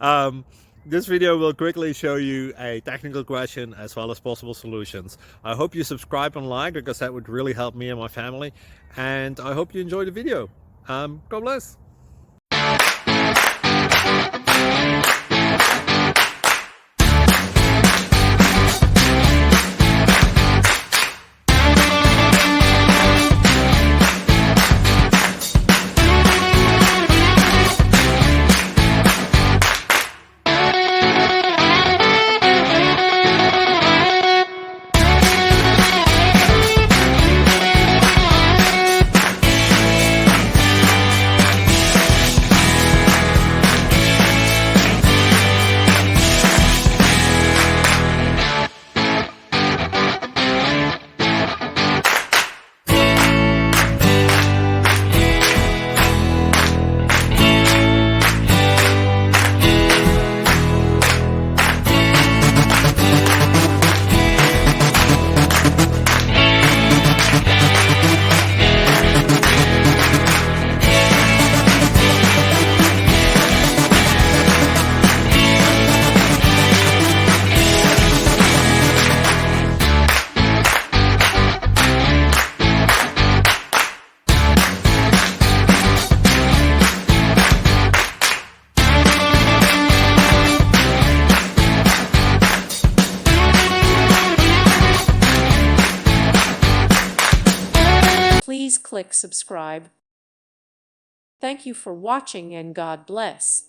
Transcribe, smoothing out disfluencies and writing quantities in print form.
um, this video will quickly show you a technical question as well as possible solutions. I hope you subscribe and like because that would really help me and my family. And I hope you enjoy the video. God bless. Please click subscribe. Thank you for watching and God bless.